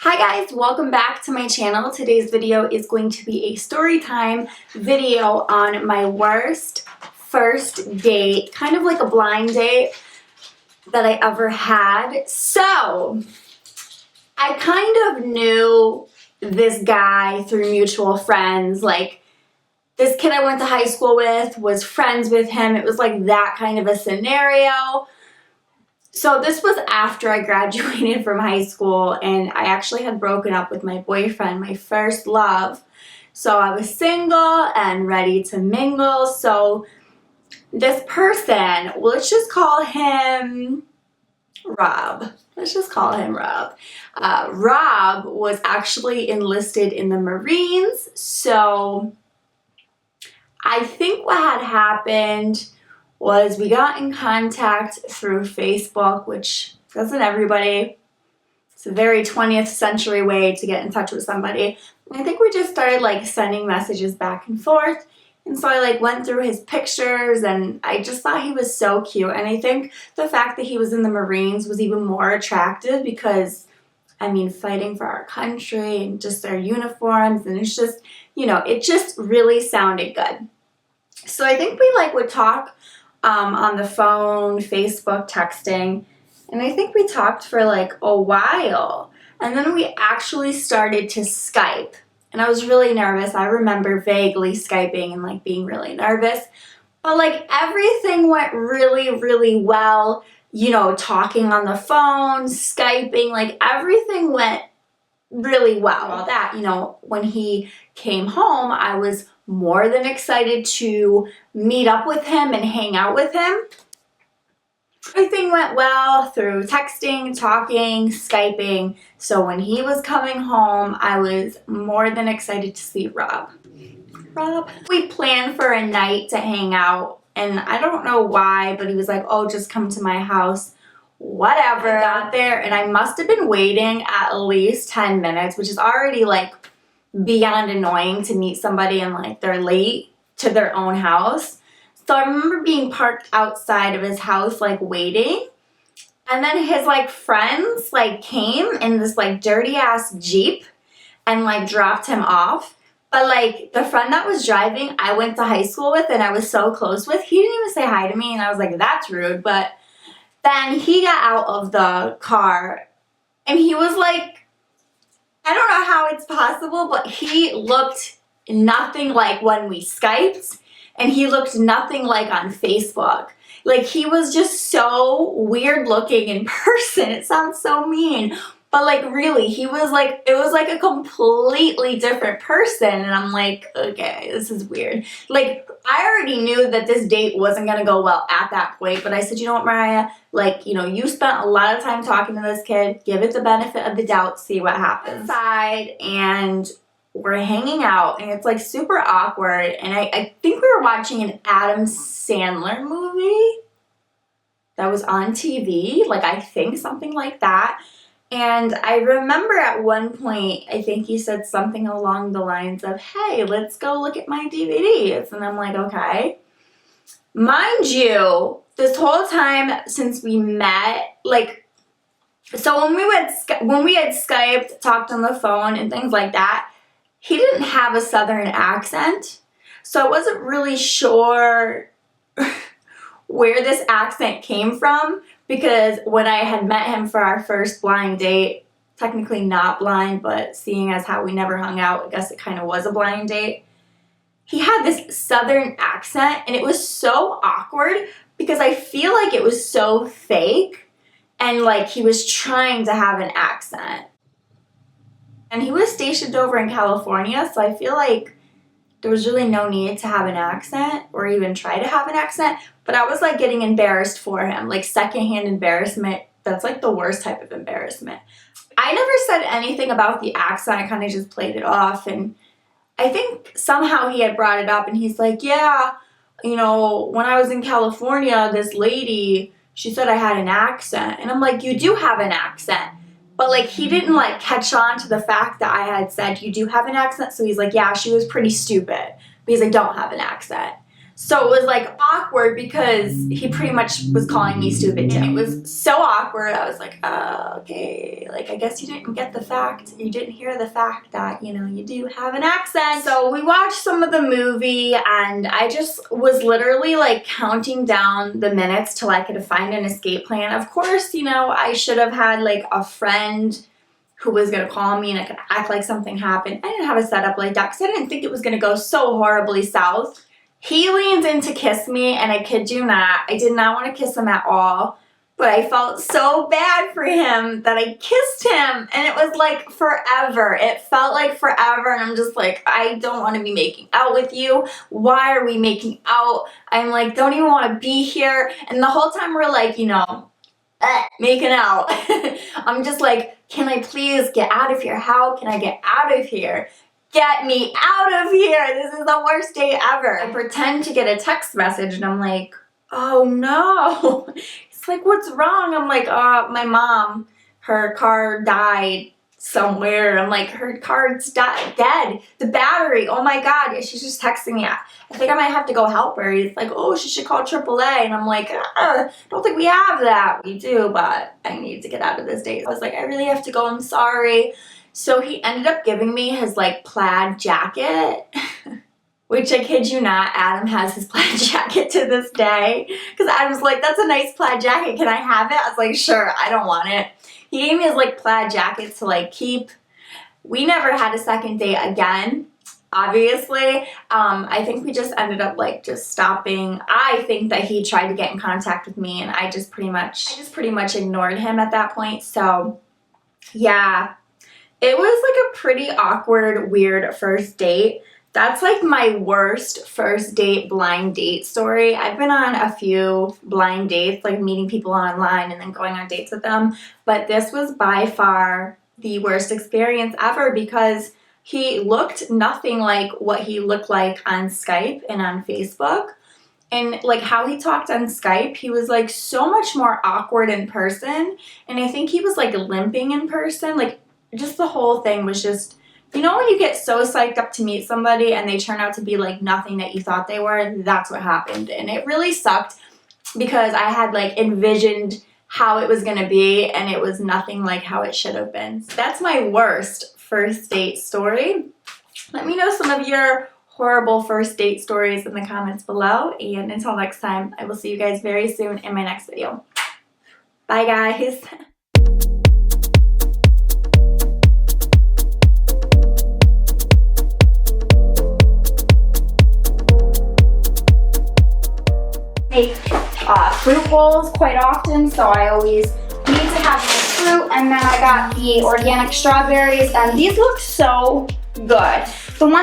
Hi guys, welcome back to my channel. Today's video is going to be a story time video on my worst first date, kind of like a blind date that I ever had. So, I kind of knew this guy through mutual friends. Like, this kid I went to high school with was friends with him. It was like that kind of a scenario. So this was after I graduated from high school, and I actually had broken up with my boyfriend, my first love. So I was single and ready to mingle. So this person, let's just call him Rob. Let's just call him Rob. Rob was actually enlisted in the Marines. So I think what had happened was we got in contact through Facebook, which doesn't everybody. It's a very 20th century way to get in touch with somebody. And I think we just started like sending messages back and forth. And so I like went through his pictures and I just thought he was so cute. And I think the fact that he was in the Marines was even more attractive because, I mean, fighting for our country and just their uniforms, and it's just, you know, it just really sounded good. So I think we like would talk on the phone, Facebook, texting, and I think we talked for like a while. And then we actually started to Skype, and I was really nervous. I remember vaguely Skyping and like being really nervous, but like everything went really, really well. You know, talking on the phone, Skyping, like everything went really well. All that, you know, when he came home, I was more than excited to meet up with him and hang out with him. Everything went well through texting, talking, Skyping. So when he was coming home, I was more than excited to see Rob. We planned for a night to hang out, and I don't know why, but he was like, oh, just come to my house. Whatever. I got there, and I must have been waiting at least 10 minutes, which is already like beyond annoying to meet somebody and like they're late to their own house. So I remember being parked outside of his house like waiting, and then his like friends like came in this like dirty ass Jeep and like dropped him off. But like the friend that was driving I went to high school with and I was so close with, he didn't even say hi to me, and I was like, that's rude. But then he got out of the car and he was like, I don't know how it's possible, but he looked nothing like when we Skyped, and he looked nothing like on Facebook. Like, he was just so weird looking in person. It sounds so mean, but like really, he was like, it was like a completely different person, and I'm like, okay, this is weird. Like, I already knew that this date wasn't gonna go well at that point, but I said, you know what, Mariah, like, you know, you spent a lot of time talking to this kid, give it the benefit of the doubt, see what happens. Inside, and we're hanging out, and it's like super awkward, and I think we were watching an Adam Sandler movie that was on TV, like I think something like that. And I remember at one point, I think he said something along the lines of, hey, let's go look at my DVDs. And I'm like, okay. Mind you, this whole time since we met, like, so when we had Skyped, talked on the phone and things like that, he didn't have a Southern accent. So I wasn't really sure where this accent came from, because when I had met him for our first blind date, technically not blind, but seeing as how we never hung out, I guess it kind of was a blind date, he had this Southern accent, and it was so awkward because I feel like it was so fake, and like he was trying to have an accent. And he was stationed over in California, so I feel like there was really no need to have an accent or even try to have an accent, but I was like getting embarrassed for him, like secondhand embarrassment. That's like the worst type of embarrassment. I never said anything about the accent, I kind of just played it off, and I think somehow he had brought it up, and he's like, yeah, you know, when I was in California, this lady, she said I had an accent, and I'm like, you do have an accent. But like he didn't like catch on to the fact that I had said you do have an accent, so he's like, yeah, she was pretty stupid because I don't have an accent. So it was like awkward because he pretty much was calling me stupid too. It was so awkward. I was like, okay, like I guess you didn't get the fact, you didn't hear the fact that, you know, you do have an accent. So we watched some of the movie and I just was literally like counting down the minutes till I could find an escape plan. Of course, you know, I should have had like a friend who was going to call me and I could act like something happened. I didn't have a setup like that because I didn't think it was going to go so horribly south. He leaned in to kiss me, and I kid you not, I did not want to kiss him at all, but I felt so bad for him that I kissed him, and it was like forever. It felt like forever, and I'm just like, I don't want to be making out with you. Why are we making out? I'm like, don't even want to be here, and the whole time we're like, you know, making out. I'm just like, can I please get out of here? How can I get out of here? Get me out of here. This is the worst day ever. I pretend to get a text message and I'm like, oh no. It's like, what's wrong? I'm like, my mom, her car died somewhere. I'm like, her car's dead. The battery, oh my God. She's just texting me. I think I might have to go help her. He's like, oh, she should call AAA. And I'm like, don't think we have that. We do, but I need to get out of this day. I was like, I really have to go. I'm sorry. So he ended up giving me his like plaid jacket, which I kid you not, Adam has his plaid jacket to this day. Because Adam's like, that's a nice plaid jacket. Can I have it? I was like, sure, I don't want it. He gave me his like plaid jacket to like keep. We never had a second date again, obviously. I think we just ended up like just stopping. I think that he tried to get in contact with me and I just pretty much ignored him at that point. So yeah. It was like a pretty awkward, weird first date. That's like my worst first date blind date story. I've been on a few blind dates, like meeting people online and then going on dates with them. But this was by far the worst experience ever because he looked nothing like what he looked like on Skype and on Facebook. And like how he talked on Skype, he was like so much more awkward in person. And I think he was like limping in person. Like just the whole thing was just, you know when you get so psyched up to meet somebody and they turn out to be like nothing that you thought they were? That's what happened. And it really sucked because I had like envisioned how it was going to be and it was nothing like how it should have been. So that's my worst first date story. Let me know some of your horrible first date stories in the comments below. And until next time, I will see you guys very soon in my next video. Bye guys. Make fruit bowls quite often, so I always need to have my fruit, and then I got the organic strawberries and these look so good.